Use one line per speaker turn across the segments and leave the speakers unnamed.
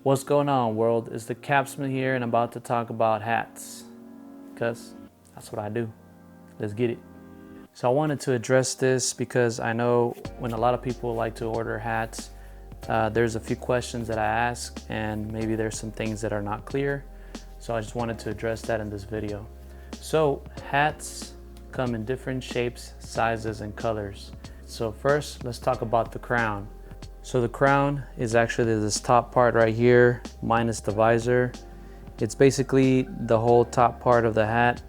What's going on, world? It's the Capsman here, and I'm about to talk about hats because that's what I do. Let's get it. So I wanted to address this because I know when a lot of people like to order hats, there's a few questions that I ask, and maybe there's some things that are not clear. So I just wanted to address that in this video. So hats come in different shapes, sizes, and colors. So first, let's talk about the crown. So the crown is actually this top part right here, minus the visor. It's basically the whole top part of the hat,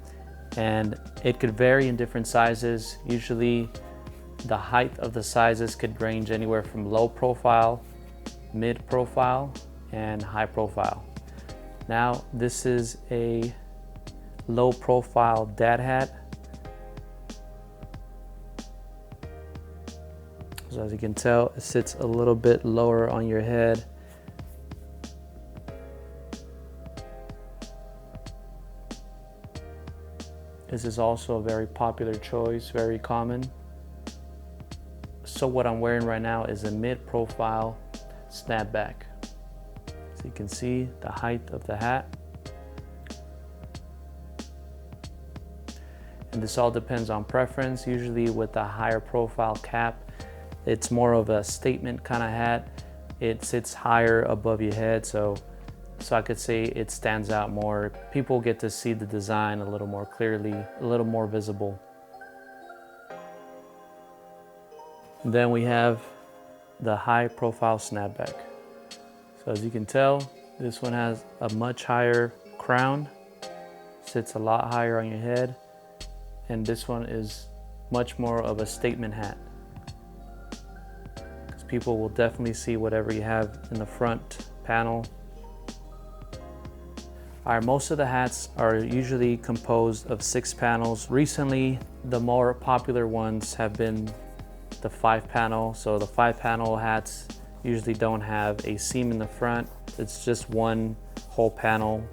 and it could vary in different sizes. Usually the height of the sizes could range anywhere from low profile, mid profile, and high profile. Now this is a low profile dad hat. So as you can tell, it sits a little bit lower on your head. This is also a very popular choice, very common. So what I'm wearing right now is a mid-profile snapback. So you can see the height of the hat. And this all depends on preference. Usually with a higher profile cap, it's more of a statement kind of hat. It sits higher above your head, so I could say it stands out more. People get to see the design a little more clearly, a little more visible. Then we have the high profile snapback. So as you can tell, this one has a much higher crown, sits a lot higher on your head, and this one is much more of a statement hat. People will definitely see whatever you have in the front panel. All right, most of the hats are usually composed of 6 panels. Recently, the more popular ones have been the 5 panel. So the 5 panel hats usually don't have a seam in the front. It's just one whole panel.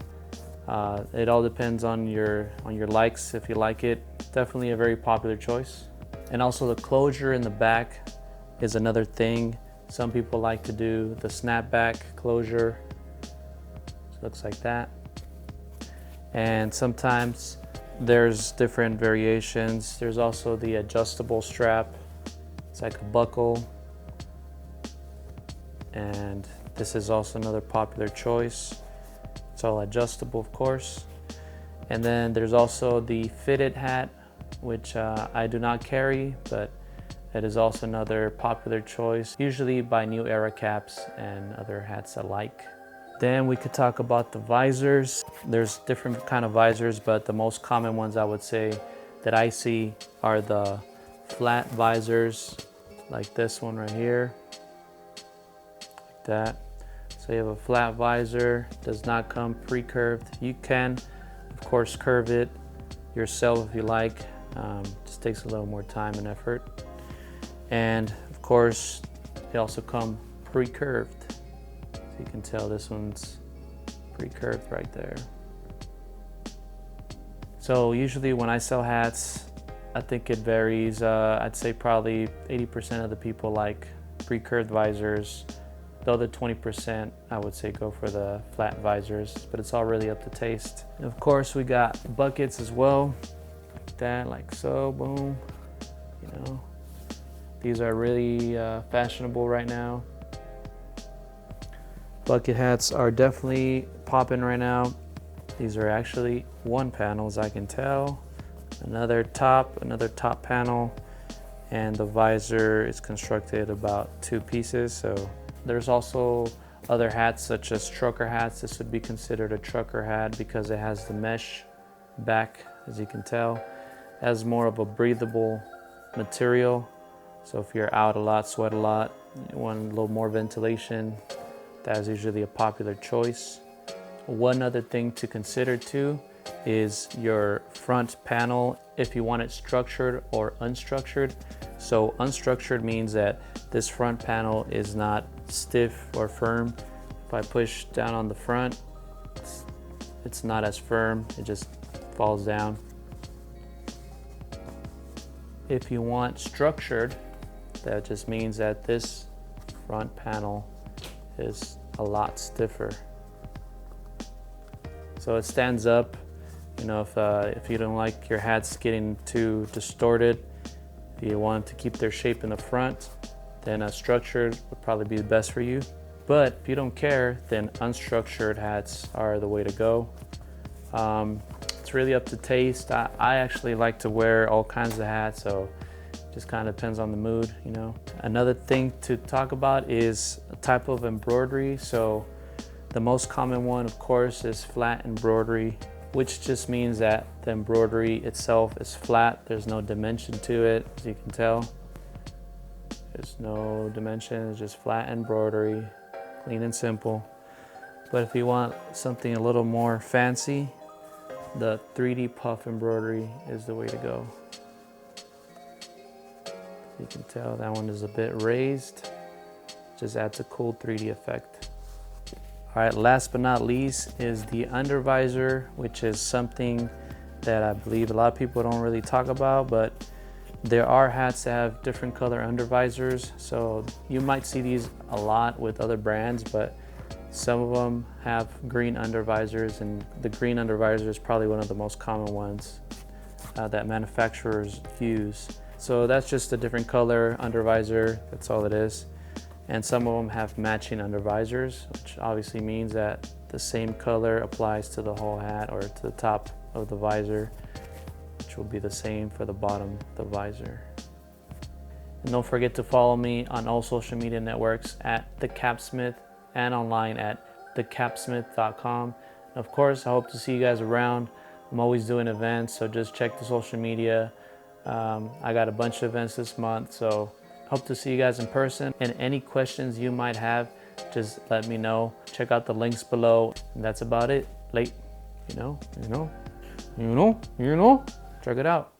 It all depends on your likes, if you like it. Definitely a very popular choice. And also the closure in the back is another thing. Some people like to do the snapback closure. It looks like that. And sometimes there's different variations. There's also the adjustable strap. It's like a buckle. And this is also another popular choice. It's all adjustable, of course. And then there's also the fitted hat, which I do not carry, but it is also another popular choice, usually by New Era caps and other hats alike. Then we could talk about the visors. There's different kind of visors, but the most common ones I would say that I see are the flat visors, like this one right here, like that. So you have a flat visor, does not come pre-curved. You can, of course, curve it yourself if you like. Just takes a little more time and effort. And of course, they also come pre-curved. So you can tell this one's pre-curved right there. So usually when I sell hats, I think it varies. I'd say probably 80% of the people like pre-curved visors. The other 20%, I would say go for the flat visors, but it's all really up to taste. And of course, we got buckets as well, like that, like so, boom, you know. These are really fashionable right now. Bucket hats are definitely popping right now. These are actually one panels, I can tell. Another top panel, and the visor is constructed about 2 pieces. So there's also other hats such as trucker hats. This would be considered a trucker hat because it has the mesh back, as you can tell. It has more of a breathable material. So if you're out a lot, sweat a lot, you want a little more ventilation, that is usually a popular choice. One other thing to consider too is your front panel, if you want it structured or unstructured. So unstructured means that this front panel is not stiff or firm. If I push down on the front, it's not as firm, it just falls down. If you want structured, that just means that this front panel is a lot stiffer. So it stands up. You know, if you don't like your hats getting too distorted, if you want to keep their shape in the front, then Unstructured would probably be the best for you. But if you don't care, then Unstructured hats are the way to go. It's really up to taste. I actually like to wear all kinds of hats, so it just kind of depends on the mood, you know. Another thing to talk about is a type of embroidery. So the most common one, of course, is flat embroidery, which just means that the embroidery itself is flat. There's no dimension to it, as you can tell. There's no dimension, it's just flat embroidery, clean and simple. But if you want something a little more fancy, the 3D puff embroidery is the way to go. You can tell that one is a bit raised, just adds a cool 3D effect. All right, last but not least is the Undervisor, which is something that I believe a lot of people don't really talk about, but there are hats that have different color undervisors. So you might see these a lot with other brands, but some of them have green undervisors, and the green undervisor is probably one of the most common ones that manufacturers use. So that's just a different color undervisor, that's all it is. And some of them have matching undervisors, which obviously means that the same color applies to the whole hat or to the top of the visor, which will be the same for the bottom of the visor. And don't forget to follow me on all social media networks at The Capsmith and online at thecapsmith.com. And of course, I hope to see you guys around. I'm always doing events, so just check the social media. I got a bunch of events this month, so hope to see you guys in person. And any questions you might have, just let me know. Check out the links below. And that's about it. Check it out.